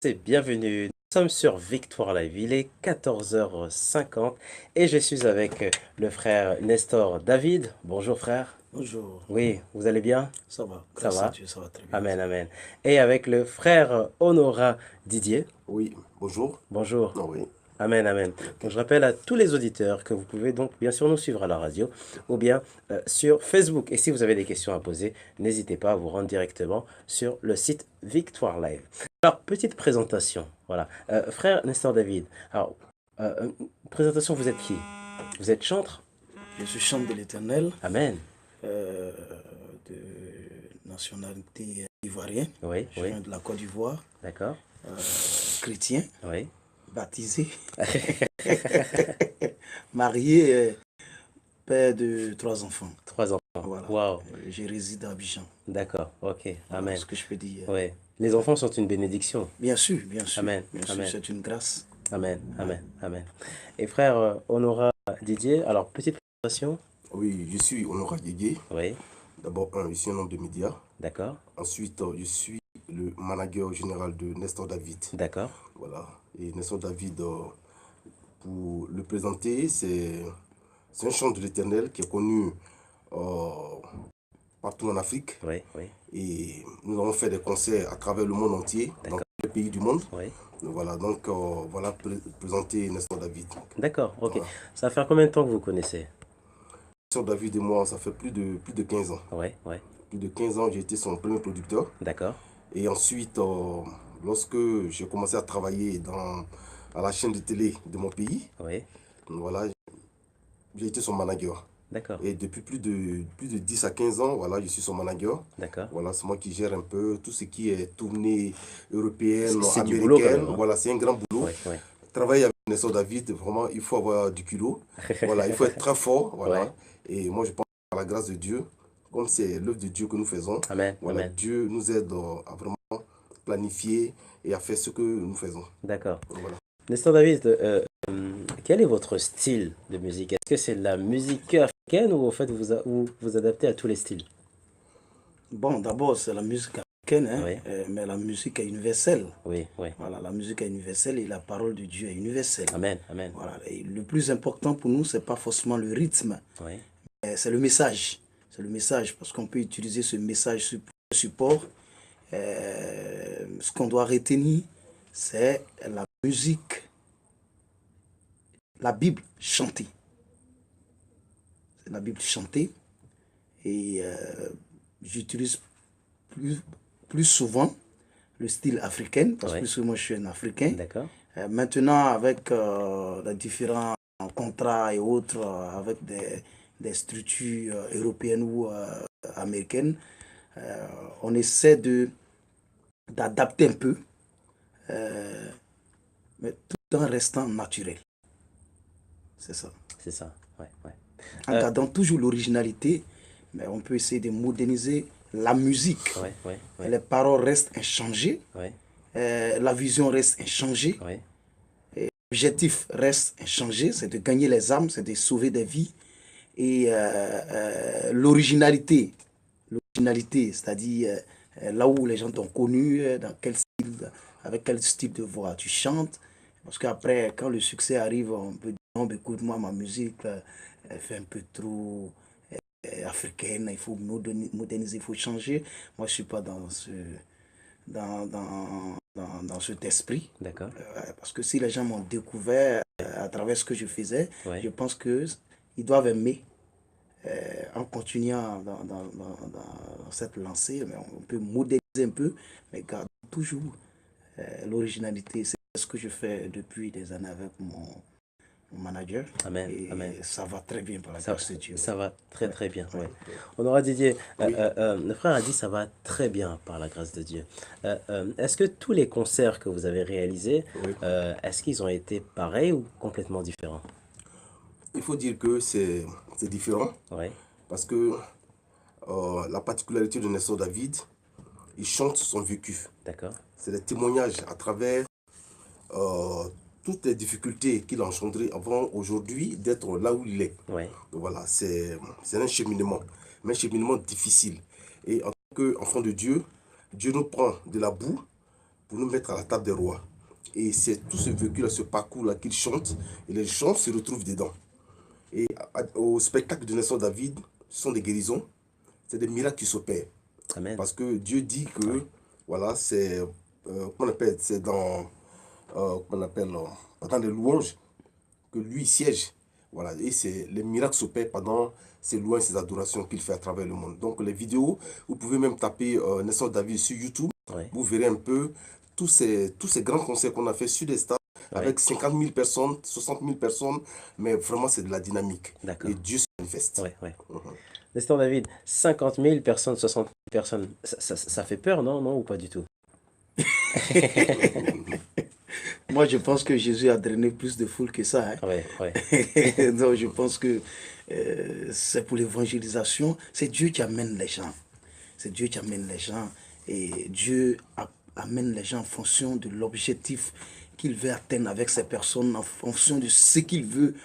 C'est bienvenue. Nous sommes sur Victoire Live. Il est 14h50 et je suis avec le frère Nestor David. Bonjour frère. Bonjour, Oui, vous allez bien? ça va, Ça grâce à va? Dieu, ça va très bien. Amen, amen. Et avec le frère Honora Didier. Oui, bonjour. Bonjour. Ah oui, Amen, amen. Donc, ok. je rappelle à tous les auditeurs que vous pouvez donc bien sûr nous suivre à la radio ou bien sur Facebook. Et si vous avez des questions à poser, n'hésitez pas à vous rendre directement sur le site Victoire Live. Alors, petite présentation. Voilà. Frère Nestor David. Alors, présentation, vous êtes qui? Vous êtes chantre? Je suis chante de l'Éternel, Amen. euh, de nationalité ivoirienne. Oui, Je oui. viens de la Côte d'Ivoire, D'accord. chrétien, Oui. baptisé, marié, père de 3 enfants. Trois enfants. Voilà, Waouh. je réside à Abidjan. D'accord. Ok. Voilà Amen. ce que je peux dire. Oui. Les enfants sont une bénédiction. Bien sûr, bien sûr, Amen. bien sûr, Amen. c'est une grâce. Amen, amen, amen. Et frère Honora Didier, alors petite présentation. Oui, je suis Honora Didier. Oui, D'abord, je suis un homme de médias. d'accord, Ensuite, je suis le manager général de Nestor David. d'accord. Voilà. Et Nestor David, pour le présenter, c'est un chant de l'Éternel qui est connu euh, partout en Afrique. Oui, oui, Et nous avons fait des concerts à travers le monde entier, dans d'accord. tous les pays du monde. Oui, Voilà, donc voilà, présenter Nestor David. d'accord, ok. Voilà. Ça va faire combien de temps que vous connaissez? Nestor David et moi, ça fait plus de 15 ans. Oui, oui, Plus de 15 ans, j'ai été son premier producteur. d'accord. Et ensuite, lorsque j'ai commencé à travailler à la chaîne de télé de mon pays, Oui, voilà, j'ai été son manager. d'accord, Et depuis plus de 10 à 15 ans, voilà, je suis son manager. d'accord. Voilà, c'est moi qui gère un peu tout ce qui est tournée européenne, C'est du boulot quand américaine. même, hein? Voilà, c'est un grand boulot. Oui, oui, Travailler avec Nestor David, vraiment, il faut avoir du culot. Voilà, il faut être très fort. ouais. Voilà. Et moi, je pense à la grâce de Dieu, comme c'est l'œuvre de Dieu que nous faisons. Amen, Voilà, amen. Dieu nous aide à vraiment planifier et à faire ce que nous faisons. D'accord. Voilà. Nestor David, quel est votre style de musique? Est-ce que c'est de la musique africaine ou en fait vous vous adaptez à tous les styles? Bon, d'abord, c'est la musique africaine, hein, Oui, mais la musique est universelle. oui, oui. Voilà, la musique est universelle et la parole de Dieu est universelle. Amen, amen. Voilà, et le plus important pour nous, c'est pas forcément le rythme, Oui, c'est le message. C'est le message, parce qu'on peut utiliser ce message sur plusieurs supports. Ce qu'on doit retenir, c'est la musique, la Bible chantée. C'est la Bible chantée. Et j'utilise plus, plus souvent le style africain, parce oui, que moi je suis un Africain. d'accord. Maintenant, avec les différents contrats et autres, avec des structures européennes ou américaines, euh, on essaie d'adapter un peu, euh, mais tout en restant naturel. C'est ça. C'est ça, ouais, ouais. En gardant toujours l'originalité, mais on peut essayer de moderniser la musique. Ouais, ouais, Et ouais, les paroles restent inchangées, ouais, la vision reste inchangée. ouais, L'objectif reste inchangé, c'est de gagner les âmes, c'est de sauver des vies. Et l'originalité, c'est-à-dire là où les gens t'ont connu, dans quel style, avec quel style de voix tu chantes. Parce qu'après, quand le succès arrive, on peut dire, non, mais écoute, moi, ma musique, elle fait un peu trop africaine, il faut moderniser, il faut changer. Moi, je ne suis pas dans cet esprit. d'accord, Parce que si les gens m'ont découvert à travers ce que je faisais, ouais, je pense qu'ils doivent aimer en continuant dans cette lancée. Mais on peut modéliser un peu, mais garder toujours l'originalité. C'est ce que je fais depuis des années avec mon manager. amen, amen. Et ça va très bien par la Ça, grâce de Dieu. ça va très Ouais, très bien, ouais, ouais. ouais. On aura Didier, Oui. le frère a dit ça va très bien par la grâce de Dieu. Est-ce que tous les concerts que vous avez réalisés, Oui. est-ce qu'ils ont été pareils ou complètement différents? Il faut dire que c'est différent Ouais, parce que la particularité de Nestor David, il chante son vécu. d'accord, C'est des témoignages à travers euh, toutes les difficultés qu'il a engendrées avant aujourd'hui d'être là où il est. ouais, Donc voilà, c'est un cheminement, mais un cheminement difficile. Et en tant qu'enfant de Dieu, Dieu nous prend de la boue pour nous mettre à la table des rois. Et c'est tout ce vécu-là, ce parcours-là qu'il chante, et les gens se retrouvent dedans. Et au spectacle de Nelson David, ce sont des guérisons, c'est des miracles qui s'opèrent. Amen. Parce que Dieu dit que, voilà, c'est, comment on appelle, c'est dans, comment on appelle, pendant les louanges que lui siège. Voilà, et c'est les miracles s'opèrent pendant ces louanges, ces adorations qu'il fait à travers le monde. Donc les vidéos, vous pouvez même taper Nelson David sur YouTube, vous verrez un peu tous ces grands concerts qu'on a fait sur des stades avec 50 000 personnes, 60 000 personnes, mais vraiment c'est de la dynamique. Et Dieu se manifeste. Nestor David, 50 000 personnes, 60 000 personnes, ça fait peur, non, ou pas du tout? Moi, je pense que Jésus a drainé plus de foule que ça. Donc, je pense que c'est pour l'évangélisation. C'est Dieu qui amène les gens. C'est Dieu qui amène les gens. Et Dieu amène les gens en fonction de l'objectif qu'il veut atteindre avec ces personnes, en fonction de ce qu'il veut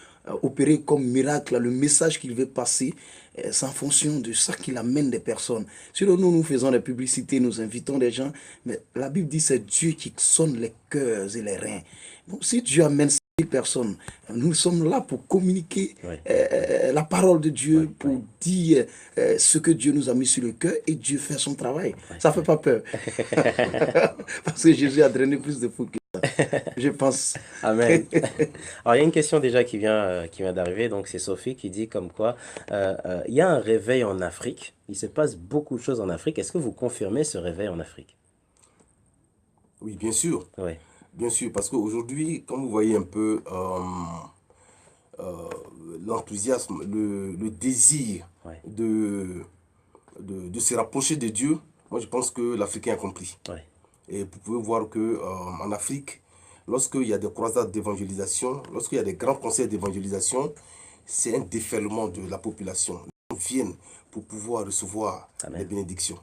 opérer comme miracle, le message qu'il veut passer. C'est en fonction de ça qu'il amène des personnes. Sinon, nous faisons des publicités, nous invitons des gens, mais la Bible dit que c'est Dieu qui sonne les cœurs et les reins. Bon, si Dieu amène ces personnes, nous sommes là pour communiquer la parole de Dieu, pour dire ce que Dieu nous a mis sur le cœur, et Dieu fait son travail. Ça ne fait pas peur. Parce que Jésus a drainé plus de foule que ça, je pense. Amen. Alors, il y a une question déjà qui vient d'arriver, donc c'est Sophie qui dit comme quoi il y a un réveil en Afrique, il se passe beaucoup de choses en Afrique. Est-ce que vous confirmez ce réveil en Afrique? Oui, bien sûr. Bien sûr, parce qu'aujourd'hui, quand vous voyez un peu l'enthousiasme, le désir de se rapprocher de Dieu, moi je pense que l'Africain a compris. Et vous pouvez voir qu'en Afrique, lorsqu'il y a des croisades d'évangélisation, lorsqu'il y a des grands conseils d'évangélisation, c'est un déferlement de la population. Les gens viennent pour pouvoir recevoir les bénédictions.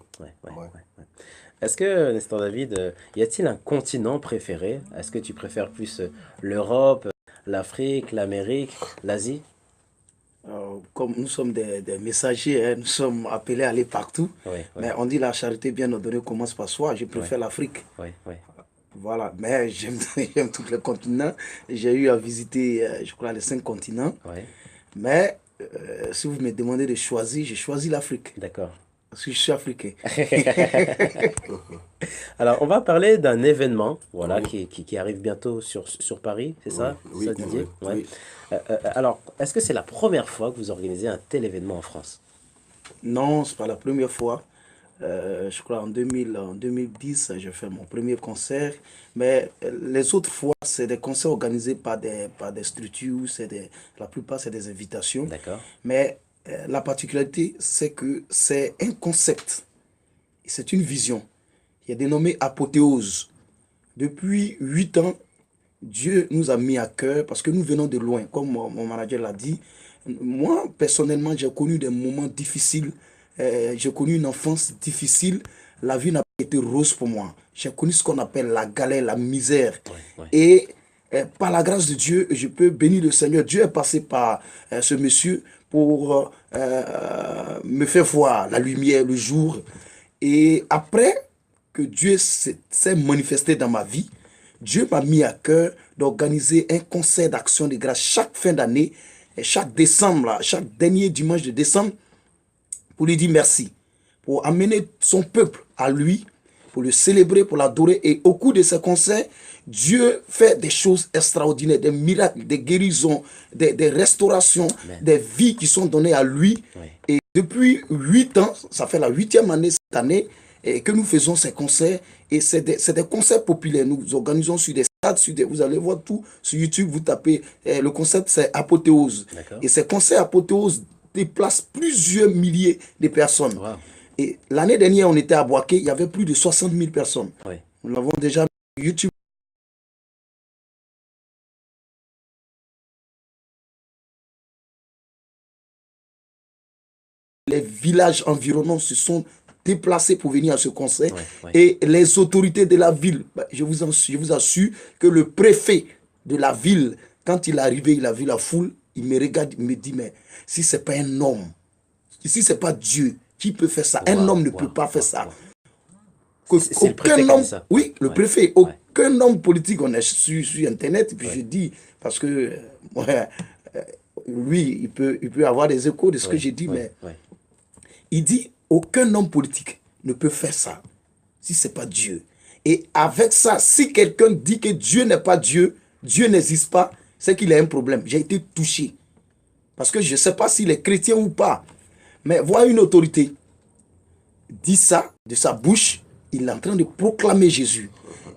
Est-ce que, Nestor David, y a-t-il un continent préféré? Est-ce que tu préfères plus l'Europe, l'Afrique, l'Amérique, l'Asie? Comme nous sommes des messagers, nous sommes appelés à aller partout. Mais on dit la charité bien ordonnée commence par soi. Je préfère l'Afrique. Voilà, mais j'aime tous les continents. J'ai eu à visiter, je crois, les 5 continents. Mais si vous me demandez de choisir, j'ai choisi l'Afrique. D'accord. Parce que je suis africain. Alors, on va parler d'un événement qui arrive bientôt sur Paris, c'est ça? Oui, ça, Didier? oui. Alors, est-ce que c'est la première fois que vous organisez un tel événement en France? Non, ce n'est pas la première fois. Je crois en 2010, j'ai fait mon premier concert. Mais les autres fois, c'est des concerts organisés par des structures. La plupart, c'est des invitations. D'accord. Mais la particularité, c'est que c'est un concept. C'est une vision. Il est dénommé apothéose. Depuis 8 ans, Dieu nous a mis à cœur parce que nous venons de loin, comme mon manager l'a dit. Moi, personnellement, j'ai connu des moments difficiles. J'ai connu une enfance difficile. La vie n'a pas été rose pour moi. J'ai connu ce qu'on appelle la galère, la misère. Et par la grâce de Dieu, je peux bénir le Seigneur. Dieu est passé par ce monsieur pour me faire voir la lumière, le jour. Et après que Dieu s'est manifesté dans ma vie, Dieu m'a mis à cœur d'organiser un concert d'action de grâce chaque fin d'année, chaque décembre, chaque dernier dimanche de décembre, pour lui dire merci, pour amener son peuple à lui, pour le célébrer, pour l'adorer. Et au cours de ces concerts, Dieu fait des choses extraordinaires, des miracles, des guérisons, des restaurations, des vies qui sont données à lui. Et depuis 8 ans, ça fait la 8e année cette année, que nous faisons ces concerts. Et c'est des concerts populaires. Nous organisons sur des stades, vous allez voir tout sur YouTube, vous tapez. Le concept, c'est apothéose. Et ces concerts apothéose déplacent plusieurs milliers de personnes. Et l'année dernière, on était à Boaké, il y avait plus de 60 000 personnes. Nous l'avons déjà mis sur YouTube. Les villages environnants se sont déplacés pour venir à ce concert. Et les autorités de la ville, je vous assure que le préfet de la ville, quand il est arrivé, il a vu la foule, il me regarde, il me dit, mais si ce n'est pas un homme, si ce n'est pas Dieu, qui peut faire ça? Un homme ne peut pas faire ça. C'est le préfet qui homme, dit ça. oui, le Ouais. préfet, Ouais. aucun homme politique, on est sur Internet, et puis Ouais. je dis, parce que ouais, lui, il peut avoir des échos de ce que Ouais. j'ai dit, Ouais. mais Ouais. il dit, aucun homme politique ne peut faire ça si ce n'est pas Dieu. Et avec ça, si quelqu'un dit que Dieu n'est pas Dieu, Dieu n'existe pas, c'est qu'il a un problème. J'ai été touché. Parce que je ne sais pas s'il est chrétien ou pas. Mais voir une autorité dit ça de sa bouche, il est en train de proclamer Jésus.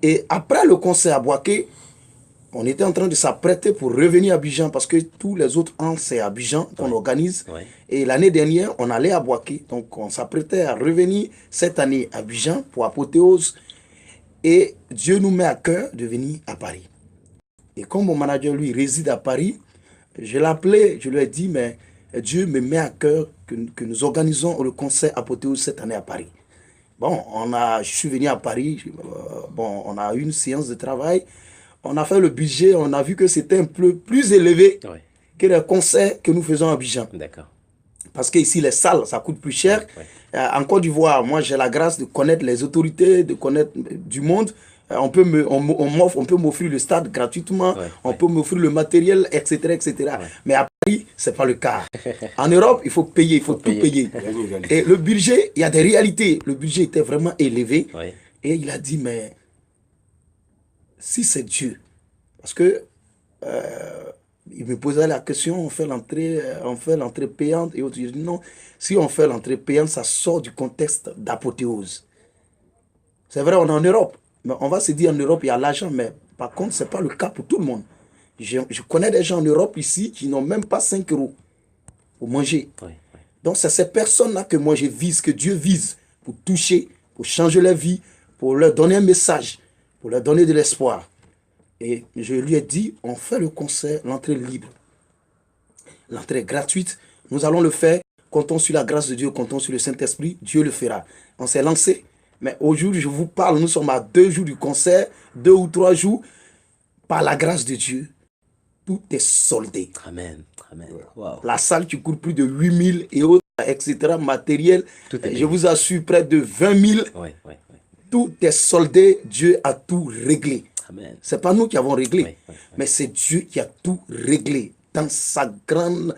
Et après le concert à Boaké, on était en train de s'apprêter pour revenir à Abidjan parce que tous les autres ans, c'est à Abidjan qu'on organise. Ouais. Et l'année dernière, on allait à Boaké. Donc, on s'apprêtait à revenir cette année à Abidjan pour Apothéose. Et Dieu nous met à cœur de venir à Paris. Et comme mon manager, lui, réside à Paris, je l'ai appelé, je lui ai dit, mais Dieu me met à cœur que nous organisons le concert Apothéose cette année à Paris. Bon, je suis venu à Paris, bon, on a eu une séance de travail, on a fait le budget, on a vu que c'était un peu plus élevé Ouais. que les concerts que nous faisons à Abidjan. D'accord. Parce qu'ici, les salles, ça coûte plus cher. Ouais. En Côte d'Ivoire, moi, j'ai la grâce de connaître les autorités, de connaître du monde. On peut m'offrir le stade gratuitement, Ouais, on ouais. peut m'offrir le matériel, etc. etc. Ouais. Mais à Paris, ce n'est pas le cas. En Europe, il faut payer, il faut tout payer. Il y a une réalité. Et le budget, il y a des réalités. Le budget était vraiment élevé. Ouais. Et il a dit, mais si c'est Dieu, parce que il me posait la question, on fait l'entrée payante et autres. Je dis non, si on fait l'entrée payante, ça sort du contexte d'apothéose. C'est vrai, on est en Europe. Mais on va se dire en Europe, il y a l'argent, mais par contre, ce n'est pas le cas pour tout le monde. Je connais des gens en Europe ici qui n'ont même pas 5 euros pour manger. Ouais. Ouais. Donc, c'est ces personnes-là que moi je vise, que Dieu vise pour toucher, pour changer leur vie, pour leur donner un message, pour leur donner de l'espoir. Et je lui ai dit, on fait le concert, l'entrée libre. L'entrée gratuite, nous allons le faire. Comptons sur la grâce de Dieu, comptons sur le Saint-Esprit, Dieu le fera. On s'est lancé, mais aujourd'hui, je vous parle, nous sommes à 2 jours du concert, 2 ou 3 jours. Par la grâce de Dieu, tout est soldé. Amen. Amen. Wow. La salle qui coûte plus de 8000 et autres, etc., matériel, Tout est je payé. vous assure près de 20 000. Ouais. Ouais. Ouais. Tout est soldé, Dieu a tout réglé. Amen. Ce n'est pas nous qui avons réglé, Ouais. mais c'est Dieu qui a tout réglé dans sa grande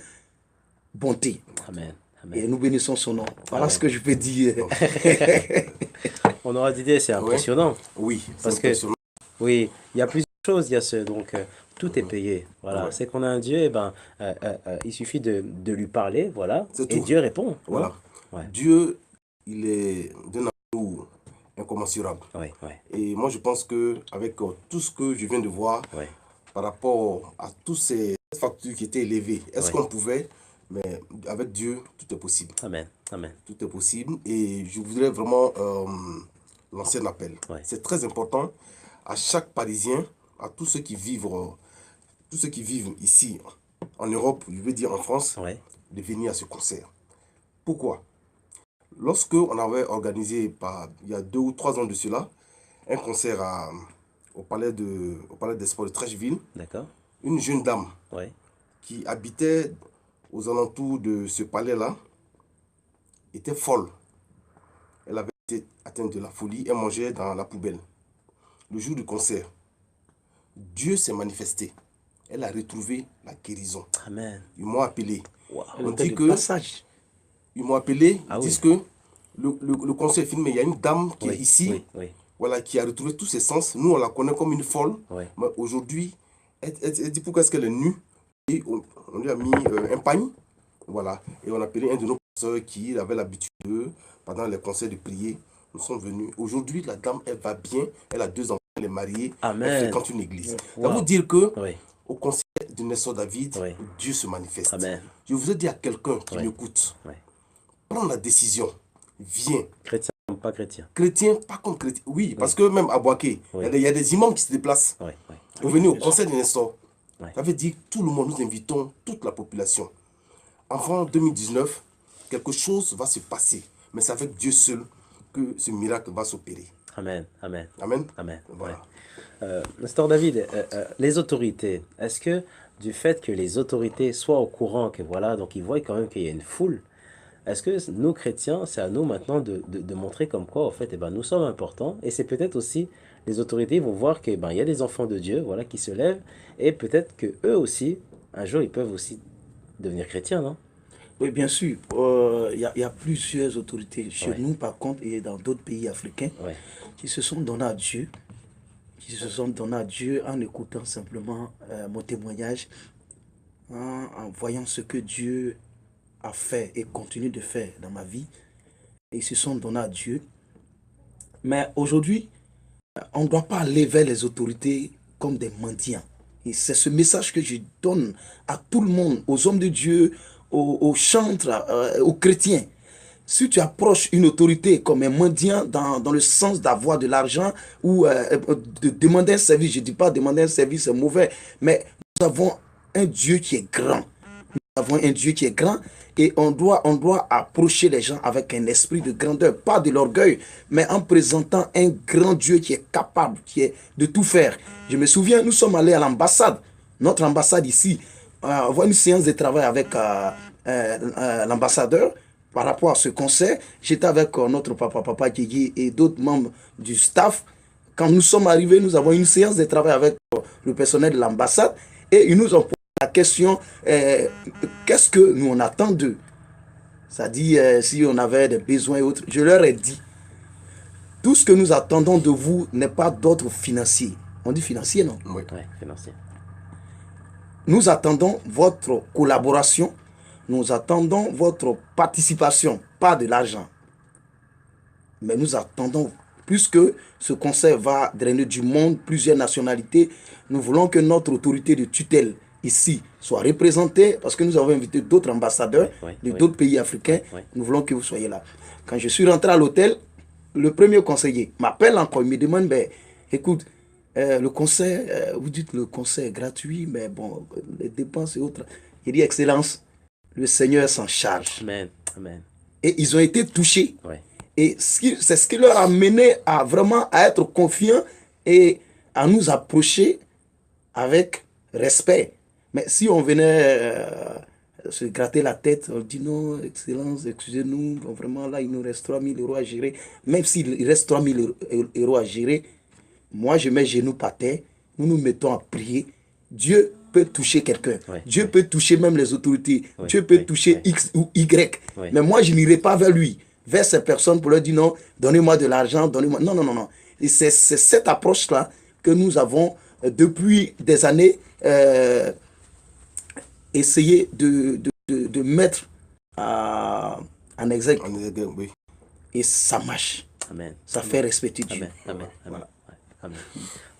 bonté. Amen. Et Amen. nous bénissons son nom. Voilà ce que je peux dire. On aura d'idées, c'est impressionnant. Oui, Parce c'est que- impressionnant. Oui, il y a plusieurs choses. Il y a donc tout est payé. Voilà, Ouais. c'est qu'on a un Dieu. Et ben, il suffit de lui parler, voilà, C'est et tout. Dieu répond. Voilà. Ouais. Dieu, il est d'un amour incommensurable. Ouais, ouais, Et moi, je pense qu'avec tout ce que je viens de voir, ouais. par rapport à tous ces factures qui étaient élevées, est-ce Ouais. qu'on pouvait? Mais avec Dieu, tout est possible. Amen. Amen. Tout est possible. Et je voudrais vraiment lancer un appel. Ouais. C'est très important à chaque Parisien, à tous ceux qui vivent ici en Europe, je veux dire en France, Ouais. de venir à ce concert. Pourquoi? Lorsque on avait organisé, il y a 2 ou 3 ans de cela, un concert au palais des Sports de Trècheville, D'accord. une jeune dame Ouais. qui habitait aux alentours de ce palais-là était folle. Elle avait été atteinte de la folie, elle mangeait dans la poubelle. Le jour du concert, Dieu s'est manifesté. Elle a retrouvé la guérison. Amen. Ils m'ont appelé. Wow. Elle On était dit de que passage. Ils m'ont appelé, Ah ils disent oui. que le concert est filmé. Il y a une dame qui est Oui, ici, oui, oui. voilà, qui a retrouvé tous ses sens. Nous, on la connaît comme une folle. Ouais. Mais aujourd'hui, elle dit pourquoi est-ce qu'elle est nue. Et on lui a mis un pagne. Voilà. Et on a appelé un de nos pasteurs qui avait l'habitude pendant les concerts de prier. Nous sommes venus. Aujourd'hui, la dame, elle va bien. Elle a 2 enfants. Elle est mariée. Amen. Elle fréquente une église. Wow. Ça veut dire que Oui. au concert de Nestor David, Oui. Dieu se manifeste. Amen. Je voudrais dire à quelqu'un qui Oui. m'écoute, Oui. prends la décision. Viens. Chrétien comme pas chrétien. Chrétien, pas comme chrétien. Oui, parce que même à Boaké, Oui. il y a des imams qui se déplacent Oui, oui. pour venir au concert de Nestor. Ouais. Ça veut dire que tout le monde, nous invitons toute la population. Avant 2019, quelque chose va se passer. Mais c'est avec Dieu seul que ce miracle va s'opérer. Amen. Amen. Amen. Amen. Voilà. Nestor David, les autorités, est-ce que du fait que les autorités soient au courant que voilà, donc ils voient quand même qu'il y a une foule, est-ce que nous, chrétiens, c'est à nous maintenant de montrer comme quoi, en fait, eh ben, nous sommes importants, et c'est peut-être aussi, les autorités vont voir qu'il ben, il y a des enfants de Dieu, voilà, qui se lèvent, et peut-être que eux aussi, un jour, ils peuvent aussi devenir chrétiens, non? Oui, bien sûr. Il y a plusieurs autorités chez Ouais, nous, par contre, et dans d'autres pays africains, ouais, qui se sont donnés à Dieu, qui se sont donnés à Dieu en écoutant simplement mon témoignage, en voyant ce que Dieu a fait et continue de faire dans ma vie. Et ils se sont donnés à Dieu. Mais aujourd'hui, on ne doit pas aller vers les autorités comme des mendiants. Et c'est ce message que je donne à tout le monde, aux hommes de Dieu, aux chantres, aux chrétiens. Si tu approches une autorité comme un mendiant dans le sens d'avoir de l'argent ou de demander un service, je ne dis pas demander un service, c'est mauvais, mais nous avons un Dieu qui est grand. Nous avons un Dieu qui est grand et on doit approcher les gens avec un esprit de grandeur, pas de l'orgueil, mais en présentant un grand Dieu qui est capable, qui est de tout faire. Je me souviens, nous sommes allés à l'ambassade, notre ambassade ici, avoir une séance de travail avec l'ambassadeur par rapport à ce concert. J'étais avec notre papa Kiki et d'autres membres du staff. Quand nous sommes arrivés, nous avons une séance de travail avec le personnel de l'ambassade et ils nous ont posé la question, qu'est-ce que nous on attend d'eux? C'est-à-dire, si on avait des besoins et autres, je leur ai dit, tout ce que nous attendons de vous n'est pas d'ordre financier. On dit financier, non? Oui. ouais, financier. Nous attendons votre collaboration, nous attendons votre participation, pas de l'argent. Mais nous attendons, puisque ce concert va drainer du monde, plusieurs nationalités, nous voulons que notre autorité de tutelle ici soit représentée, parce que nous avons invité d'autres ambassadeurs Ouais, de ouais, d'autres pays africains. ouais. Nous voulons que vous soyez là. Quand je suis rentré à l'hôtel, le premier conseiller m'appelle encore, il me demande, ben, écoute, le concert, vous dites le concert est gratuit, mais bon, les dépenses et autres. Il dit, Excellence, le Seigneur s'en charge. Amen, amen. Et ils ont été touchés. Ouais, Et c'est ce qui leur a mené à vraiment à être confiants et à nous approcher avec respect. Mais si on venait se gratter la tête, on dit non, Excellence, excusez-nous, bon, vraiment là, il nous reste 3 000 € à gérer. Même s'il reste 3 000 € à gérer, moi je mets genoux par terre, nous nous mettons à prier. Dieu peut toucher quelqu'un. ouais, Dieu ouais, peut toucher même les autorités. ouais, Dieu peut ouais, toucher ouais, X ou Y. ouais. Mais moi, je n'irai pas vers lui, vers ces personnes pour leur dire non, donnez-moi de l'argent, donnez-moi. Non, non, non, non. Et c'est cette approche-là que nous avons depuis des années essayé de mettre en exergue. Oui. Et ça marche. Amen. Ça fait respecter Dieu. Amen, amen, amen. Voilà. Ouais, amen.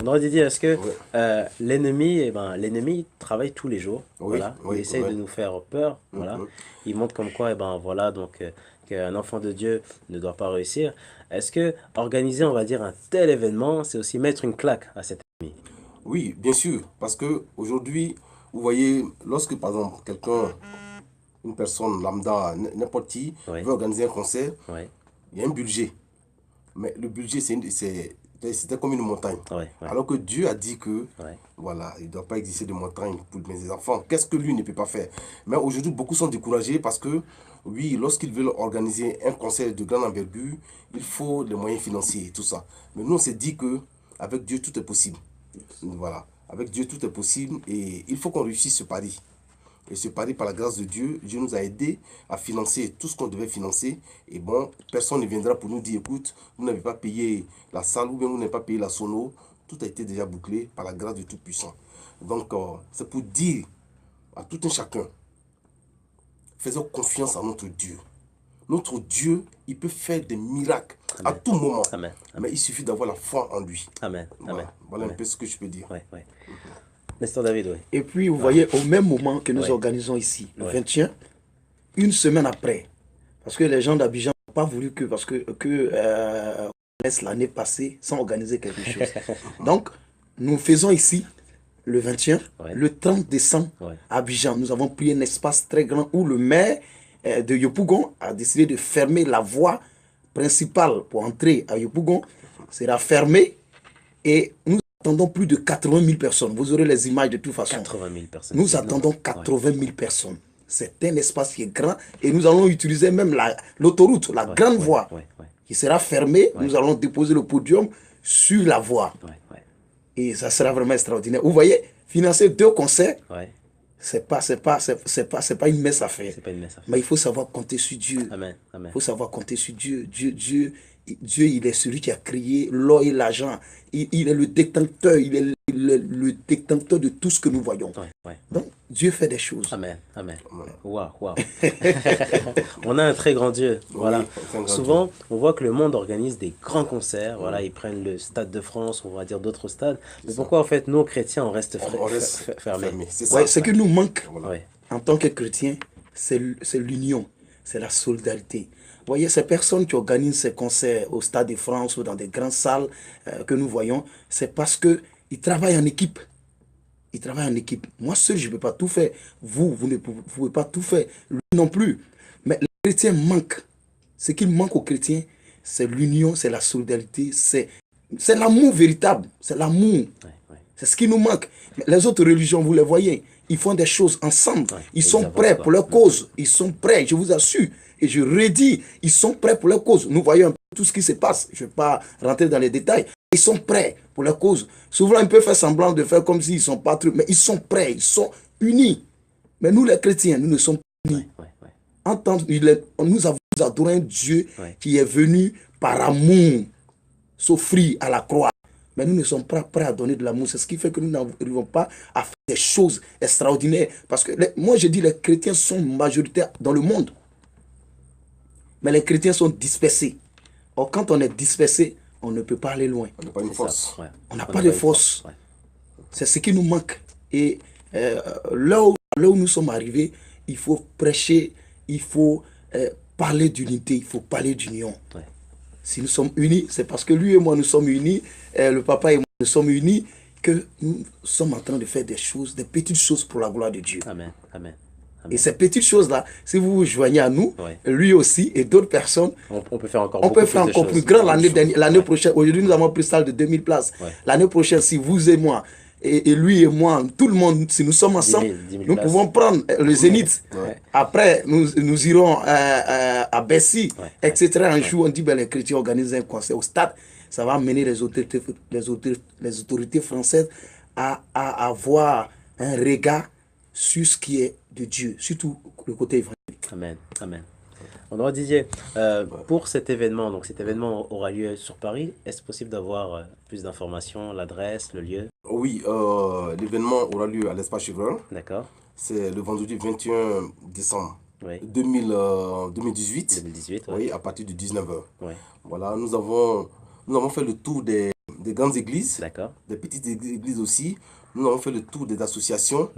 On aurait dit, est-ce que Ouais. l'ennemi, eh ben, l'ennemi travaille tous les jours, Oui, voilà, il oui, essaye ouais. de nous faire peur, voilà, il montre comme quoi, eh ben, voilà, donc, qu'un enfant de Dieu ne doit pas réussir. Est-ce que organiser, on va dire, un tel événement, c'est aussi mettre une claque à cet ennemi? Oui, bien sûr. Parce que aujourd'hui, vous voyez, lorsque par exemple quelqu'un, une personne lambda, n'importe qui, Oui, veut organiser un concert, oui, il y a un budget. Mais le budget, c'était comme une montagne. oui, oui, Alors que Dieu a dit que, oui, voilà, il ne doit pas exister de montagne pour mes enfants. Qu'est-ce que lui ne peut pas faire? Mais aujourd'hui, beaucoup sont découragés parce que, oui, lorsqu'ils veulent organiser un concert de grande envergure, il faut des moyens financiers et tout ça. Mais nous, on s'est dit que avec Dieu, tout est possible. Voilà. Avec Dieu, tout est possible et il faut qu'on réussisse ce pari. Et ce pari, par la grâce de Dieu, Dieu nous a aidés à financer tout ce qu'on devait financer. Et bon, personne ne viendra pour nous dire, écoute, vous n'avez pas payé la salle ou bien vous n'avez pas payé la sono. Tout a été déjà bouclé par la grâce du Tout-Puissant. Donc, c'est pour dire à tout un chacun, faisons confiance à notre Dieu. Notre Dieu, il peut faire des miracles à tout moment. amen, Mais il suffit d'avoir la foi en lui. amen, amen, Voilà, voilà un amen. peu ce que je peux dire. Ouais, ouais. Nestor David, oui. Et puis, vous voyez, au même moment que nous Ouais. organisons ici, le Ouais. 21, une semaine après, parce que les gens d'Abidjan n'ont pas voulu on laisse l'année passer sans organiser quelque chose. Donc, nous faisons ici, le 21, Ouais. le 30 décembre, Ouais. à Abidjan. Nous avons pris un espace très grand où le maire de Yopougon a décidé de fermer la voie principale pour entrer à Yopougon. Sera fermée et nous attendons plus de 80 000 personnes. Vous aurez les images de toute façon. 80 000 personnes. Nous c'est attendons énorme. 80 000 personnes. C'est un espace qui est grand et nous allons utiliser même l'autoroute, la grande voie qui sera fermée. Nous allons déposer le podium sur la voie. Et ça sera vraiment extraordinaire. Vous voyez, financer 2 concerts, c'est pas une messe à faire. Mais il faut savoir compter sur Dieu. Amen. Il faut savoir compter sur Dieu. Dieu, il est celui qui a créé l'or et l'argent. Il est le détenteur. Il est le détenteur de tout ce que nous voyons. Donc, Dieu fait des choses. Amen. Waouh. On a un très grand Dieu. Voilà. Souvent, on voit que le monde organise des grands concerts. Voilà, ils prennent le Stade de France, on va dire d'autres stades. Mais pourquoi, en fait, nous, chrétiens, on reste fermés? Ce qui nous manque en tant que chrétiens, c'est l'union, c'est la solidarité. Vous voyez, ces personnes qui organisent ces concerts au Stade de France ou dans des grandes salles que nous voyons, c'est parce qu'ils travaillent en équipe. Ils travaillent en équipe. Moi seul, je ne peux pas tout faire. Vous ne pouvez pas tout faire. Lui non plus. Mais les chrétiens manquent. Ce qu'il manque aux chrétiens, c'est l'union, c'est la solidarité, c'est l'amour véritable. C'est l'amour. C'est ce qui nous manque. Mais les autres religions, vous les voyez, ils font des choses ensemble. Ils sont prêts pour leur cause. Ils sont prêts, je vous assure. Et je redis, ils sont prêts pour leur cause. Nous voyons un peu tout ce qui se passe. Je ne vais pas rentrer dans les détails. Ils sont prêts pour leur cause. Souvent, ils peuvent faire semblant de faire comme s'ils ne sont pas trucs, mais ils sont prêts, ils sont unis. Mais nous, les chrétiens, nous ne sommes pas unis. Nous adorons un Dieu qui est venu par amour s'offrir à la croix. Mais nous ne sommes pas prêts à donner de l'amour. C'est ce qui fait que nous n'arrivons pas à faire des choses extraordinaires. Parce que moi, je dis les chrétiens sont majoritaires dans le monde. Mais les chrétiens sont dispersés. Or, quand on est dispersé, on ne peut pas aller loin. On n'a pas une force. On n'a pas de force. C'est ce qui nous manque. Et là où nous sommes arrivés, il faut prêcher, il faut parler d'unité, il faut parler d'union. Si nous sommes unis, c'est parce que lui et moi, nous sommes unis, le papa et moi, nous sommes unis, que nous sommes en train de faire des choses, des petites choses pour la gloire de Dieu. Amen. Et ces petites choses-là, si vous vous joignez à nous, lui aussi et d'autres personnes, on peut faire encore plus grand l'année prochaine. Aujourd'hui, nous avons pris salle de 2000 places. L'année prochaine, si vous et moi, et lui et moi, tout le monde, si nous sommes ensemble, 10 000 nous pouvons prendre le Zénith. Après, nous irons à Bercy, etc. Un jour, on dit, les chrétiens organisent un concert au stade. Ça va amener les autorités françaises à avoir un regard sur ce qui est de Dieu, surtout le côté évangélique. Amen. Alors Didier, pour cet événement, donc cet événement aura lieu sur Paris, est-ce possible d'avoir plus d'informations, l'adresse, le lieu? Oui, l'événement aura lieu à l'Espace Chevreul. D'accord. C'est le vendredi 21 décembre 2018. Oui, à partir de 19h. Voilà, nous avons fait le tour des grandes églises, des petites églises aussi. Nous avons fait le tour des associations.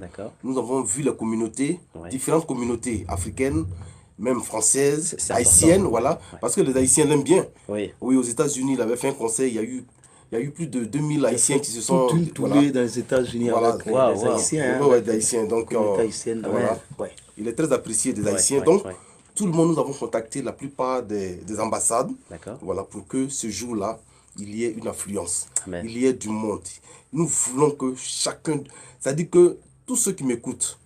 Nous avons vu les communautés, différentes communautés africaines, même françaises, haïtiennes, voilà. Parce que les Haïtiens l'aiment bien. Oui, aux États-Unis, il avait fait un conseil, il y a eu plus de 2000 Haïtiens qui se sont... tournés dans les États-Unis avec les Haïtiens. Oui, des Haïtiens. Donc, il est très apprécié des Haïtiens. Donc, tout le monde, nous avons contacté la plupart des ambassades, voilà, pour que ce jour-là, il y ait une affluence, il y ait du monde. Nous voulons que chacun, c'est-à-dire que tous ceux qui m'écoutent,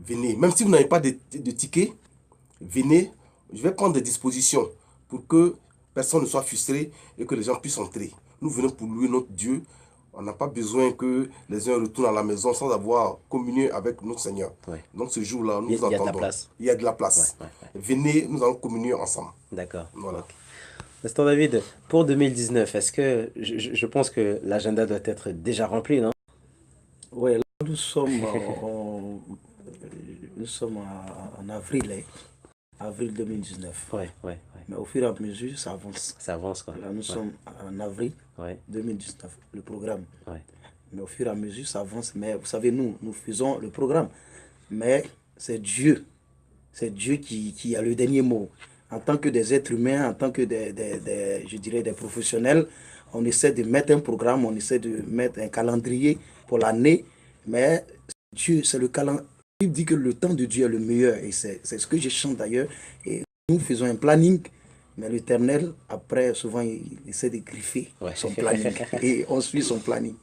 venez. Même si vous n'avez pas de ticket, venez. Je vais prendre des dispositions pour que personne ne soit frustré et que les gens puissent entrer. Nous venons pour louer notre Dieu. On n'a pas besoin que les uns retournent à la maison sans avoir communié avec notre Seigneur. Donc ce jour-là, nous attendons. Il y a de la place. Venez, nous allons communier ensemble. D'accord. Voilà. Pasteur David, pour 2019, est-ce que je pense que l'agenda doit être déjà rempli, non? Oui, là nous sommes en avril, avril 2019. Mais au fur et à mesure, ça avance. Ça avance, quoi. Là nous sommes en avril 2019, le programme. Mais au fur et à mesure, ça avance. Mais vous savez, nous faisons le programme. Mais c'est Dieu. C'est Dieu qui a le dernier mot. En tant que des êtres humains, en tant que je dirais des professionnels, on essaie de mettre un programme, on essaie de mettre un calendrier pour l'année, mais Dieu, c'est le calendrier. Il dit que le temps de Dieu est le meilleur, et c'est ce que je chante d'ailleurs. Et nous faisons un planning, mais l'Éternel, après, souvent, il essaie de griffer son planning, et on suit son planning.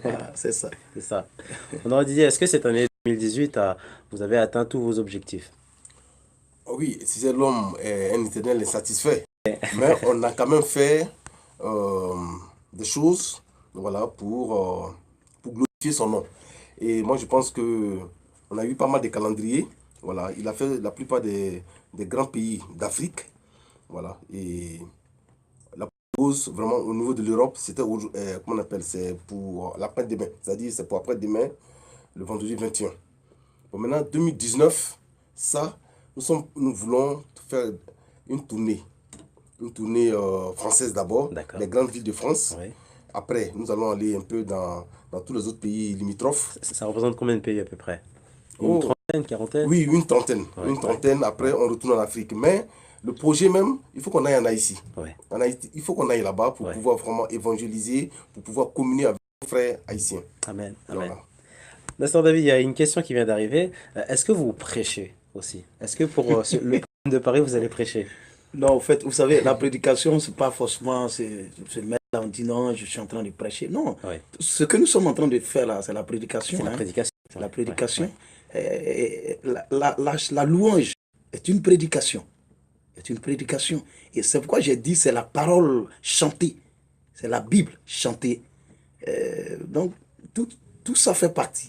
Voilà, c'est ça. C'est ça. On aurait dit, est-ce que cette année 2018, vous avez atteint tous vos objectifs. Oui, si c'est l'homme est un éternel insatisfait. Mais on a quand même fait euh, des choses, voilà, pour glorifier son nom. Et moi, je pense que on a eu pas mal de calendriers. Voilà, il a fait la plupart des grands pays d'Afrique. Voilà, et la pause, vraiment, au niveau de l'Europe, c'était, comment on appelle, c'est pour l'après-demain. C'est-à-dire, c'est pour après-demain, le vendredi 21. Bon, maintenant, 2019, ça, nous voulons faire une tournée. Une tournée française d'abord, D'accord. les grandes villes de France. Oui. Après, nous allons aller un peu dans tous les autres pays limitrophes. Ça représente combien de pays à peu près? Une Oh, trentaine, quarantaine? oui, une trentaine. Ouais, Une trentaine. Après, ouais. on retourne en Afrique. Mais le projet même, il faut qu'on aille en Haïti. Ouais. En Haïti, il faut qu'on aille là-bas pour Ouais. pouvoir vraiment évangéliser, pour pouvoir communier avec nos frères haïtiens. Amen. Amen. Voilà. Pasteur David, il y a une question qui vient d'arriver. Est-ce que vous prêchez aussi? Est-ce que pour le de Paris, vous allez prêcher? Non, en fait, vous savez, la prédication, c'est pas forcément se mettre là en disant je suis en train de prêcher. Non, Oui. ce que nous sommes en train de faire là, c'est la prédication. C'est la hein. prédication. C'est la Ouais, prédication. ouais, La louange est une prédication. C'est une prédication. Et c'est pourquoi j'ai dit c'est la parole chantée. C'est la Bible chantée. Donc, tout ça fait partie.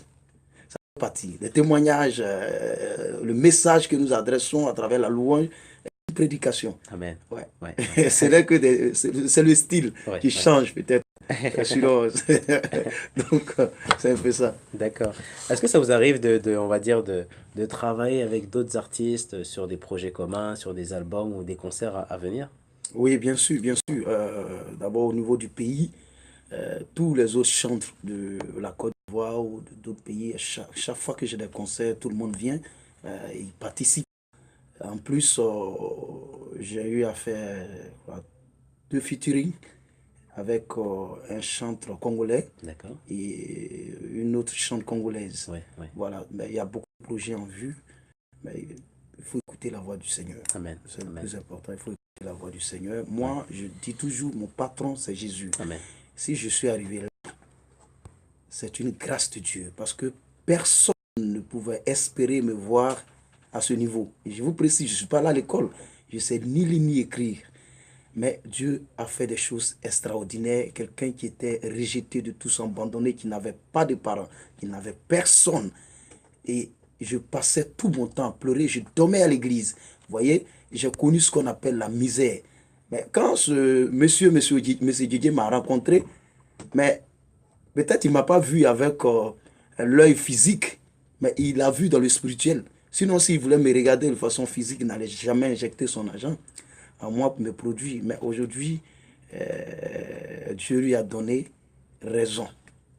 Ça fait partie. Les témoignages, le message que nous adressons à travers la louange, une prédication. Amen. Ouais. Ouais, C'est là que c'est le style ouais, qui ouais. change peut-être. Sinon, donc, c'est un peu ça. D'accord. Est-ce que ça vous arrive on va dire, de travailler avec d'autres artistes sur des projets communs, sur des albums ou des concerts à venir? Oui, bien sûr, bien sûr. D'abord, au niveau du pays, tous les autres chantres de la Côte d'Ivoire ou d'autres pays, chaque fois que j'ai des concerts, tout le monde vient, ils participent. En plus, j'ai eu à faire deux featuring avec un chanteur congolais D'accord. et une autre chante congolaise. Ouais, ouais. Voilà, mais il y a beaucoup de projets en vue, mais il faut écouter la voix du Seigneur. Amen. C'est le Amen. plus important, il faut écouter la voix du Seigneur. Moi, je dis toujours, mon patron, c'est Jésus. Amen. Si je suis arrivé là, c'est une grâce de Dieu, parce que personne ne pouvait espérer me voir à ce niveau. Et je vous précise, je ne suis pas là à l'école, je ne sais ni lire ni écrire. Mais Dieu a fait des choses extraordinaires. Quelqu'un qui était rejeté de tous, abandonné, qui n'avait pas de parents, qui n'avait personne. Et je passais tout mon temps à pleurer. Je dormais à l'église. Vous voyez, j'ai connu ce qu'on appelle la misère. Mais quand ce monsieur Didier m'a rencontré, mais peut-être il ne m'a pas vu avec l'œil physique, mais il a vu dans le spirituel. Sinon, s'il voulait me regarder de façon physique, il n'allait jamais injecter son argent à moi pour me produire. Mais aujourd'hui, Dieu lui a donné raison.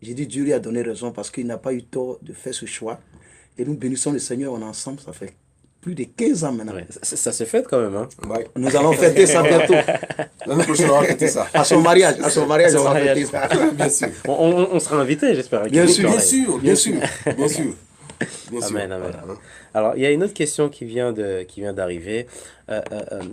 J'ai dit Dieu lui a donné raison parce qu'il n'a pas eu tort de faire ce choix. Et nous bénissons le Seigneur, on est ensemble, ça fait plus de 15 ans maintenant. Ouais. Ça se fête quand même, hein? Ouais. Nous allons fêter ça bientôt. L'année prochaine, on va fêter ça. À son mariage, on va fêter ça. Bien sûr. On sera invité, j'espère. avec Bien une sûr, victoire Bien live. sûr, bien sûr, bien sûr. Bien sûr. Amen, amen. Voilà. Alors, il y a une autre question qui vient d'arriver.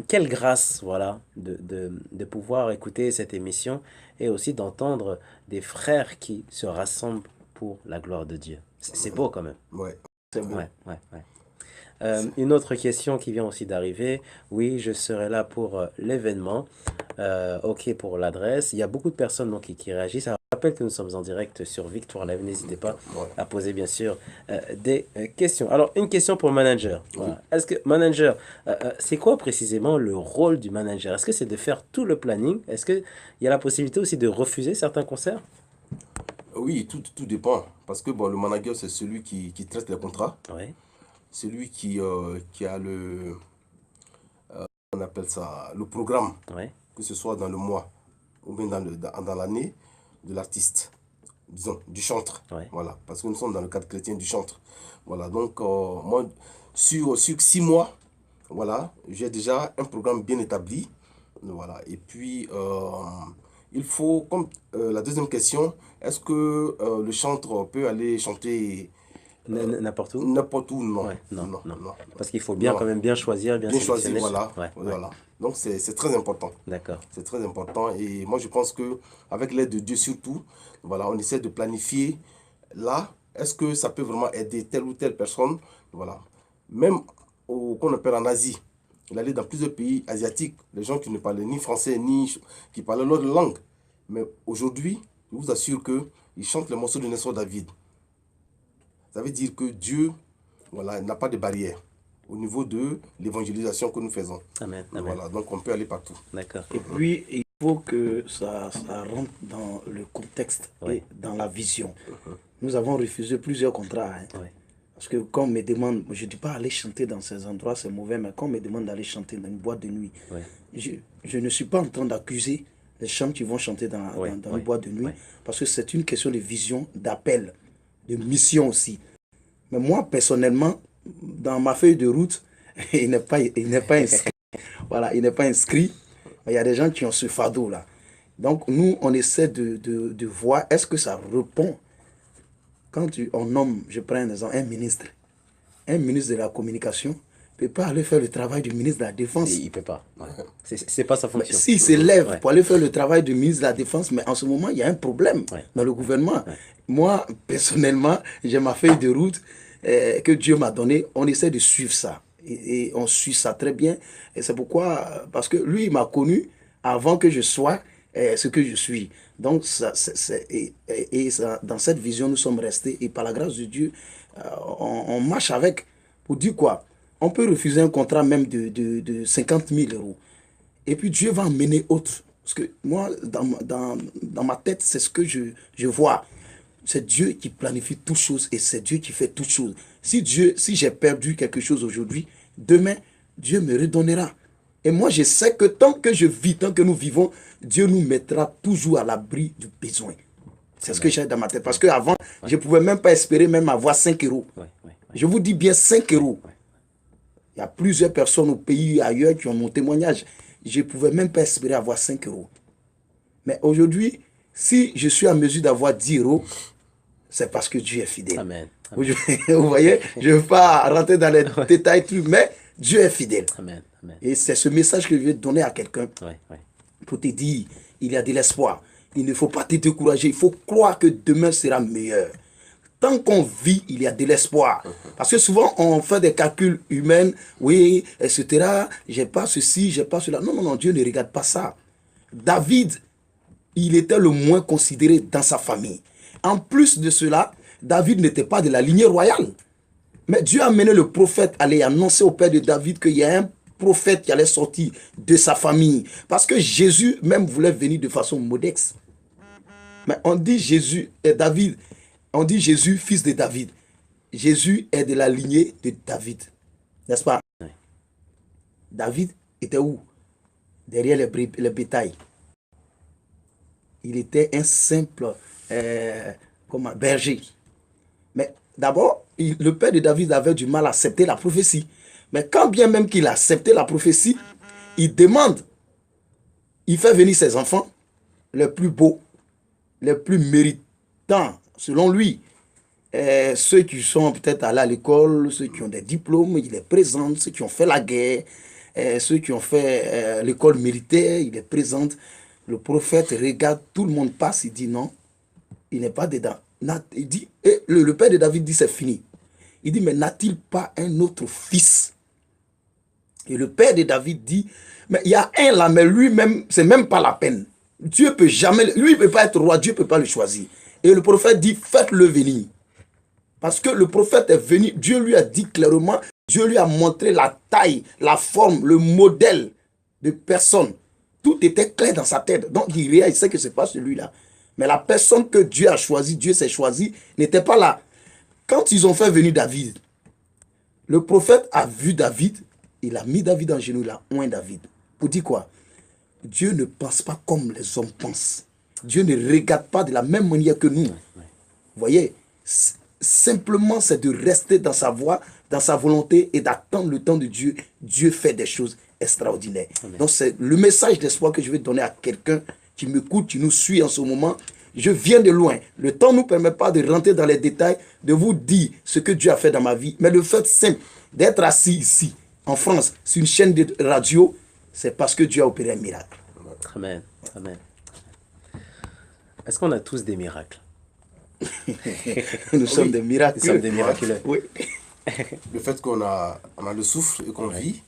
Quelle grâce, voilà, de pouvoir écouter cette émission et aussi d'entendre des frères qui se rassemblent pour la gloire de Dieu. C'est beau quand même. Ouais. C'est bon. Ouais, ouais, ouais. Une autre question qui vient aussi d'arriver. Oui, je serai là pour l'événement. OK pour l'adresse. Il y a beaucoup de personnes donc, qui réagissent. Alors, je rappelle que nous sommes en direct sur Victoire Live. N'hésitez pas Ouais. à poser bien sûr des questions. Alors, une question pour le manager. Voilà. Est-ce que manager, c'est quoi précisément le rôle du manager? Est-ce que c'est de faire tout le planning? Est-ce qu'il y a la possibilité aussi de refuser certains concerts? Oui, tout dépend. Parce que bon, le manager, c'est celui qui traite les contrats. Oui, Celui qui a on appelle ça, le programme, oui, que ce soit dans le mois ou bien dans l'année de l'artiste, disons, du chantre. Ouais. Voilà, parce que nous sommes dans le cadre chrétien du chantre. Voilà, donc moi, sur 6 mois, voilà, j'ai déjà un programme bien établi. Voilà, et puis il faut, comme la deuxième question, est-ce que le chantre peut aller chanter n'importe où? n'importe où? Non, Ouais, non, non, non. non. Parce qu'il faut bien Non. quand même bien choisir, bien Bien choisi, sélectionner. voilà. Ouais, ouais. Voilà. Donc c'est très important. D'accord. C'est très important. Et moi je pense que avec l'aide de Dieu surtout, voilà, on essaie de planifier là est-ce que ça peut vraiment aider telle ou telle personne? Voilà. Même qu'on appelle en Asie, il allait dans plusieurs pays asiatiques, les gens qui ne parlaient ni français, ni qui parlaient l'autre langue. Mais aujourd'hui, je vous assure qu'ils chantent les morceaux de Nelson David. Ça veut dire que Dieu, voilà, n'a pas de barrière au niveau de l'évangélisation que nous faisons. Amen. Amen. Voilà, donc on peut aller partout. D'accord. Et puis, il faut que ça rentre dans le contexte Oui. et dans la vision. Nous avons refusé plusieurs contrats. Hein. Oui. Parce que quand on me demande, je ne dis pas aller chanter dans ces endroits, c'est mauvais, mais quand on me demande d'aller chanter dans une boîte de nuit, Oui. je ne suis pas en train d'accuser les chants qui vont chanter dans Oui, une oui, boîte de nuit, oui. parce que c'est une question de vision, d'appel, de mission aussi. Mais moi, personnellement, dans ma feuille de route, il n'est pas inscrit. Voilà, il n'est pas inscrit. Mais il y a des gens qui ont ce fardeau-là. Donc, nous, on essaie de voir, est-ce que ça répond. Quand on nomme, je prends un exemple, un ministre de la communication ne peut pas aller faire le travail du ministre de la Défense. Il ne peut pas. Ouais. C'est pas sa fonction. S'il se lève Ouais. pour aller faire le travail du ministre de la Défense, mais en ce moment, il y a un problème Ouais. dans le gouvernement. Ouais. Moi, personnellement, j'ai ma feuille de route que Dieu m'a donnée. On essaie de suivre ça. Et on suit ça très bien. Et c'est pourquoi, parce que lui, il m'a connu avant que je sois ce que je suis. Donc, ça, ça, dans cette vision, nous sommes restés. Et par la grâce de Dieu, on marche avec. Pour dire quoi? On peut refuser un contrat même de 50 000 euros. Et puis Dieu va en mener autre. Parce que moi, dans ma tête, c'est ce que je vois. C'est Dieu qui planifie toutes choses et c'est Dieu qui fait toutes choses. Si j'ai perdu quelque chose aujourd'hui, demain, Dieu me redonnera. Et moi, je sais que tant que je vis, tant que nous vivons, Dieu nous mettra toujours à l'abri du besoin. C'est ce que j'ai dans ma tête. Parce qu'avant, je ne pouvais même pas espérer même avoir 5 euros. Je vous dis bien 5 euros. Il y a plusieurs personnes au pays ailleurs qui ont mon témoignage. Je ne pouvais même pas espérer avoir 5 euros. Mais aujourd'hui, si je suis en mesure d'avoir 10 euros, c'est parce que Dieu est fidèle. Amen. Amen. Vous voyez, je ne veux pas rentrer dans les détails, mais Dieu est fidèle. Amen. Amen. Et c'est ce message que je vais donner à quelqu'un pour te dire, il y a de l'espoir. Il ne faut pas te décourager. Il faut croire que demain sera meilleur. Tant qu'on vit, il y a de l'espoir. Parce que souvent, on fait des calculs humains, oui, etc. J'ai pas ceci, j'ai pas cela. Non, non, non, Dieu ne regarde pas ça. David, il était le moins considéré dans sa famille. En plus de cela, David n'était pas de la lignée royale. Mais Dieu a mené le prophète à aller annoncer au père de David qu'il y a un prophète qui allait sortir de sa famille. Parce que Jésus même voulait venir de façon modeste. Mais on dit Jésus et David. On dit Jésus, fils de David. Jésus est de la lignée de David. N'est-ce pas? Oui. David était où? Derrière les bétails. Il était un simple berger. Mais d'abord, le père de David avait du mal à accepter la prophétie. Mais quand bien même qu'il a accepté la prophétie, il demande, il fait venir ses enfants, les plus beaux, les plus méritants, selon lui. Ceux qui sont peut-être allés à l'école, ceux qui ont des diplômes, il les présente. Ceux qui ont fait la guerre, ceux qui ont fait l'école militaire, il les présente. Le prophète regarde, tout le monde passe, il dit non, il n'est pas dedans. Il dit, et le père de David dit c'est fini. Il dit, mais n'a-t-il pas un autre fils? Et le père de David dit, mais il y a un là, mais lui-même, c'est même pas la peine. Dieu peut jamais, lui il ne peut pas être roi, Dieu ne peut pas le choisir. Et le prophète dit, faites-le venir. Parce que le prophète est venu, Dieu lui a dit clairement, Dieu lui a montré la taille, la forme, le modèle de personne. Tout était clair dans sa tête. Donc il sait que ce n'est pas celui-là. Mais la personne que Dieu a choisie, Dieu s'est choisi, n'était pas là. Quand ils ont fait venir David, le prophète a vu David, il a mis David en genoux, il a oint David. Pour dire quoi? Dieu ne pense pas comme les hommes pensent. Dieu ne regarde pas de la même manière que nous. Vous voyez? Simplement, c'est de rester dans sa voie, dans sa volonté et d'attendre le temps de Dieu. Dieu fait des choses extraordinaires. Amen. Donc, c'est le message d'espoir que je vais donner à quelqu'un qui m'écoute, qui nous suit en ce moment. Je viens de loin. Le temps ne nous permet pas de rentrer dans les détails, de vous dire ce que Dieu a fait dans ma vie. Mais le fait simple d'être assis ici, en France, sur une chaîne de radio, c'est parce que Dieu a opéré un miracle. Amen. Amen. Est-ce qu'on a tous des miracles? Nous sommes des Nous miracles. sommes des miraculeux. Oui. Le fait on a le souffle et qu'on vit,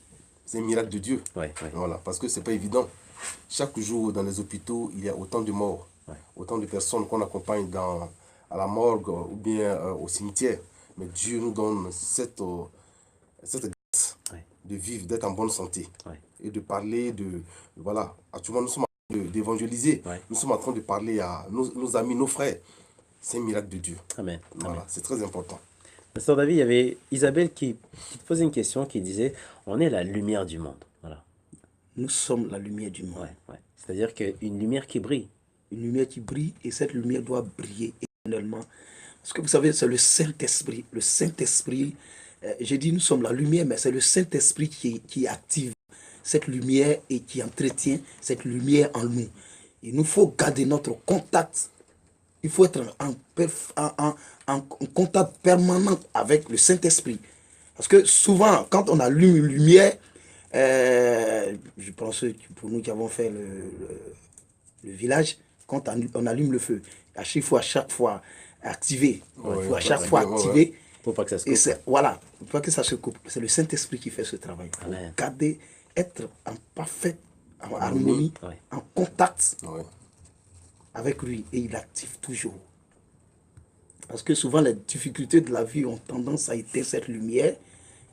c'est un miracle de Dieu. Ouais, ouais. Voilà, parce que c'est pas évident. Chaque jour dans les hôpitaux, il y a autant de morts, autant de personnes qu'on accompagne à la morgue ou bien au cimetière. Mais Dieu nous donne cette grâce Ouais. de vivre, d'être en bonne santé Ouais. et de parler de... Voilà, actuellement nous sommes en train d'évangéliser, Ouais. nous sommes en train de parler à nos amis, nos frères. C'est un miracle de Dieu. Amen. Voilà, c'est très important. Pasteur David, il y avait Isabelle qui te posait une question qui disait, on est la lumière du monde. Voilà. Nous sommes la lumière du monde. Ouais, ouais. C'est-à-dire qu'une lumière qui brille. Une lumière qui brille et cette lumière doit briller éternellement. Parce que vous savez, c'est le Saint-Esprit. Le Saint-Esprit, j'ai dit nous sommes la lumière, mais c'est le Saint-Esprit qui active cette lumière et qui entretient cette lumière en nous. Il nous faut garder notre contact. Il faut être en contact permanent avec le Saint-Esprit. Parce que souvent, quand on allume une lumière, je pense que pour nous qui avons fait le village, quand on allume le feu, il faut à chaque fois activer. Il faut à chaque fois activer. Faut pas que ça se Et coupe. c'est, voilà, il faut pas que ça se coupe. C'est le Saint-Esprit qui fait ce travail. Il faut Amen. garder, être en parfaite harmonie, Ouais. en contact Ouais. avec lui. Et il active toujours. Parce que souvent, les difficultés de la vie ont tendance à éteindre cette lumière.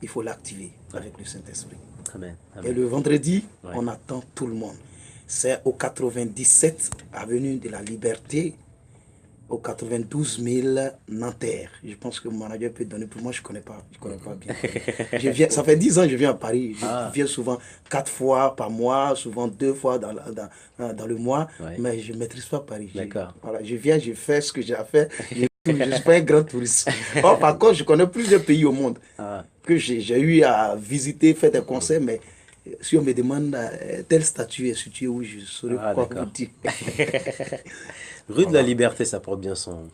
Il faut l'activer avec le Saint-Esprit. Amen. Et Amen. le vendredi, Ouais. on attend tout le monde. C'est au 97 avenue de la Liberté, au 92 000 Nanterre. Je pense que mon manager peut donner. Pour moi, je ne connais pas bien. Ça fait 10 ans que je viens à Paris. Je viens souvent 4 fois par mois, souvent 2 fois dans le mois. Ouais. Mais je ne maîtrise pas Paris. D'accord. Voilà, je viens, je fais ce que j'ai à faire. Je ne suis pas un grand touriste. Or, par contre, je connais plusieurs pays au monde que j'ai eu à visiter, faire des concerts, mais si on me demande telle statue est située où, je saurais quoi d'accord. vous dire. Rue de la Liberté, ça porte bien son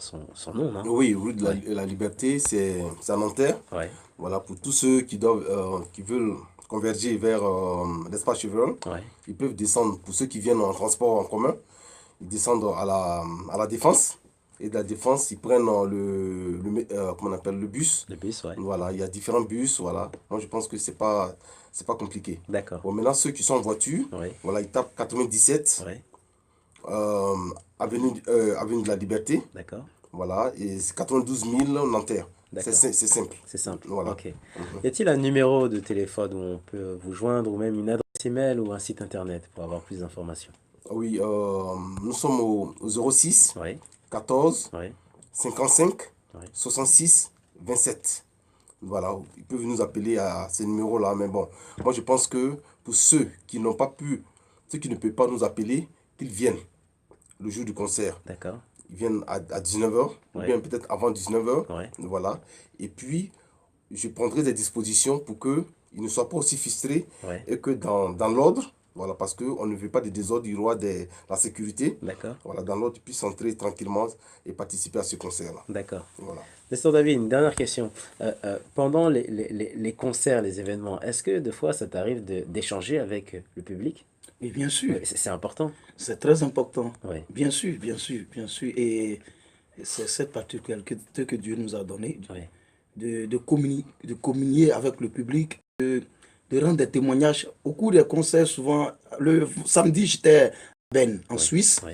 nom, non? Oui, rue de la Liberté, c'est à Nanterre. Ouais. Voilà, pour tous ceux qui veulent converger vers l'espace Chevron, Ouais. ils peuvent descendre. Pour ceux qui viennent en transport en commun, ils descendent à la Défense. Et de la Défense, ils prennent comment on appelle, le bus. Le bus, ouais. Voilà, il y a différents bus, voilà. Moi, je pense que c'est pas compliqué. D'accord. Bon, maintenant, ceux qui sont en voiture, Ouais. voilà, ils tapent 97, Ouais. avenue de la Liberté. D'accord. Voilà, et c'est 92 000 Nanterre. D'accord. C'est simple. C'est simple. Voilà. Ok. Y a-t-il un numéro de téléphone où on peut vous joindre ou même une adresse email ou un site internet pour avoir plus d'informations? Oui, nous sommes au 06 Oui. 14 Oui. 55 Ouais. 66 27. Voilà, ils peuvent nous appeler à ces numéros-là. Mais bon, moi je pense que pour ceux qui ne peuvent pas nous appeler, qu'ils viennent le jour du concert. D'accord. Ils viennent à 19h, ou Ouais. bien peut-être avant 19h. Ouais. Voilà. Et puis, je prendrai des dispositions pour qu'ils ne soient pas aussi frustrés Ouais. et que dans l'ordre, voilà, parce qu'on ne veut pas de désordre, il y aura la sécurité. D'accord. Voilà, dans l'ordre, ils puissent entrer tranquillement et participer à ce concert-là. D'accord. Voilà. Pasteur David, une dernière question. Pendant les concerts, les événements, est-ce que des fois ça t'arrive d'échanger avec le public? Et bien sûr, C'est important. c'est très important. Oui. Bien sûr, bien sûr, bien sûr. Et c'est cette particularité que Dieu nous a donnée, Oui. de communier avec le public, de rendre des témoignages. Au cours des concerts, souvent, le samedi, j'étais à Berne, en Suisse, Oui.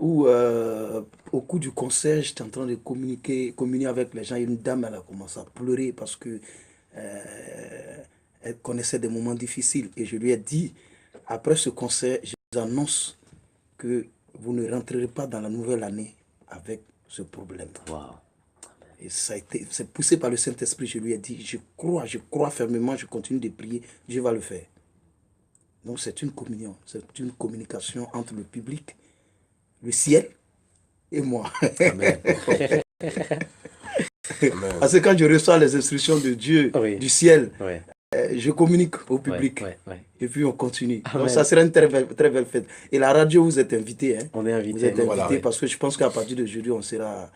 où au cours du concert, j'étais en train de communier avec les gens. Et une dame, elle a commencé à pleurer parce que elle connaissait des moments difficiles. Et je lui ai dit, après ce concert, je vous annonce que vous ne rentrerez pas dans la nouvelle année avec ce problème. Wow. Et c'est poussé par le Saint-Esprit. Je lui ai dit, je crois fermement, je continue de prier, Dieu va le faire. Donc c'est une communion, c'est une communication entre le public, le ciel et moi. Amen. Amen. Parce que quand je reçois les instructions de Dieu, Oui. du ciel, Oui. je communique au public. Oui. Oui. Et puis on continue. Amen. Donc ça sera une très belle fête. Et la radio, vous êtes invités. Hein. On est invité. Vous êtes invités Voilà, oui. parce que je pense qu'à partir d'aujourd'hui, on sera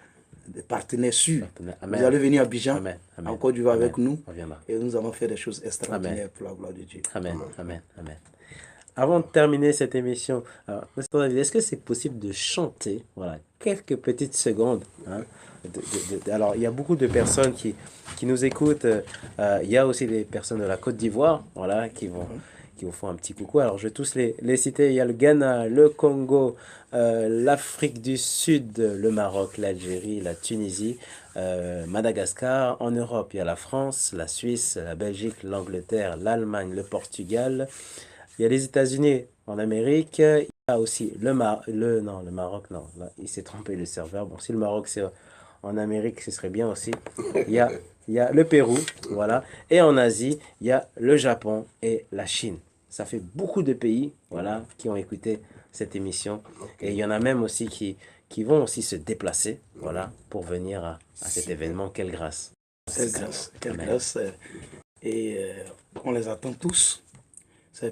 des partenaires sûrs. Amen. Vous allez venir à Abidjan, Amen. Amen. en Côte d'Ivoire Amen. avec nous. On viendra. Et nous allons faire des choses extraordinaires Amen. pour la gloire de Dieu. Amen. Amen. Amen. Avant de terminer cette émission, Pasteur David, est-ce que c'est possible de chanter, voilà, quelques petites secondes, hein, Alors, il y a beaucoup de personnes qui nous écoutent. Il y a aussi des personnes de la Côte d'Ivoire, voilà, qui vous font un petit coucou. Alors, je vais tous les citer. Il y a le Ghana, le Congo, l'Afrique du Sud, le Maroc, l'Algérie, la Tunisie, Madagascar. En Europe, il y a la France, la Suisse, la Belgique, l'Angleterre, l'Allemagne, le Portugal. Il y a les États-Unis en Amérique. Il y a aussi non, le Maroc, non. Là, il s'est trompé le serveur. Bon, si le Maroc, c'est en Amérique, ce serait bien aussi. Il y a, il y a le Pérou, voilà. Et en Asie, il y a le Japon et la Chine. Ça fait beaucoup de pays, voilà, qui ont écouté cette émission. Et il y en a même aussi qui vont aussi se déplacer, voilà, pour venir à cet événement. Quelle grâce. Quelle grâce, quelle Amen. grâce. Et on les attend tous.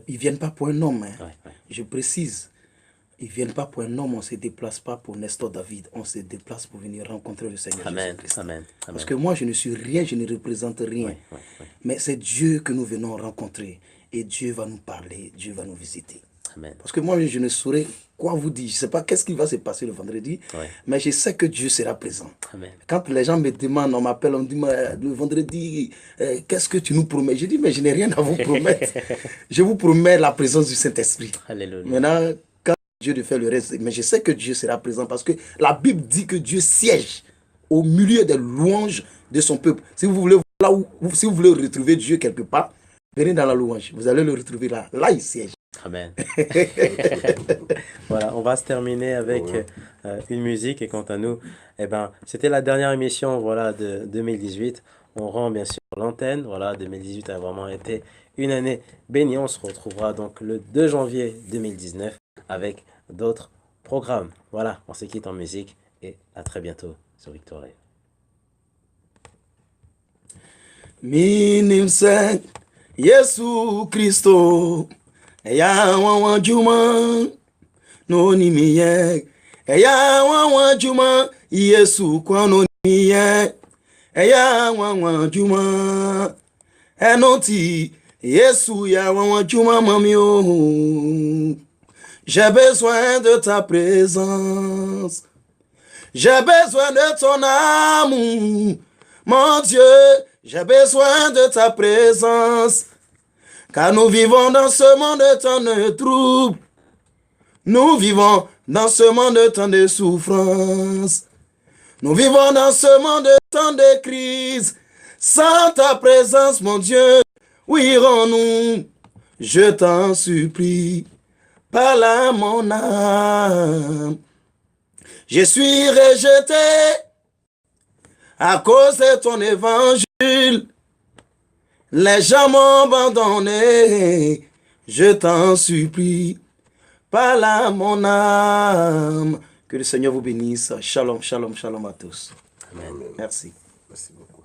Ils ne viennent pas pour un homme, hein. Ouais. Je précise. Ils ne viennent pas pour un homme, on ne se déplace pas pour Nestor David. On se déplace pour venir rencontrer le Seigneur Amen. Jésus-Christ. Amen. Parce que moi, je ne suis rien, je ne représente rien. Ouais. Mais c'est Dieu que nous venons rencontrer. Et Dieu va nous parler, Dieu va nous visiter. Amen. Parce que moi, je ne saurais quoi vous dire. Je ne sais pas qu'est-ce qui va se passer le vendredi, Ouais. mais je sais que Dieu sera présent. Amen. Quand les gens me demandent, on m'appelle, on me dit, le vendredi, qu'est-ce que tu nous promets? Je dis, mais je n'ai rien à vous promettre. Je vous promets la présence du Saint-Esprit. Alléluia. Maintenant, quand Dieu de faire le reste, mais je sais que Dieu sera présent parce que la Bible dit que Dieu siège au milieu des louanges de son peuple. Si vous voulez, si vous voulez retrouver Dieu quelque part, venez dans la louange. Vous allez le retrouver là. Là, il siège. Amen. Voilà, on va se terminer avec une musique. Et quant à nous, eh ben, c'était la dernière émission, voilà, de 2018. On rend bien sûr l'antenne. Voilà, 2018 a vraiment été une année bénie. On se retrouvera donc le 2 janvier 2019 avec d'autres programmes. Voilà, on se quitte en musique et à très bientôt sur Victoire. Minimse Yesu Kristo Eya wawan juma no ni miye Eya wawan juma Yesu kwa no ni miye Eya wawan juma Enoti Yesu ya wawan juma mami oh. J'ai besoin de ta présence. J'ai besoin de ton amour. Mon Dieu, j'ai besoin de ta présence. Car nous vivons dans ce monde tant de troubles. Nous vivons dans ce monde tant de souffrances. Nous vivons dans ce monde tant de crises. Sans ta présence, mon Dieu, où irons-nous? Je t'en supplie. Parle à mon âme. Je suis rejeté à cause de ton évangile. Les gens m'ont abandonné. Je t'en supplie. Parle à mon âme. Que le Seigneur vous bénisse. Shalom, shalom, shalom à tous. Amen. Merci. Merci beaucoup.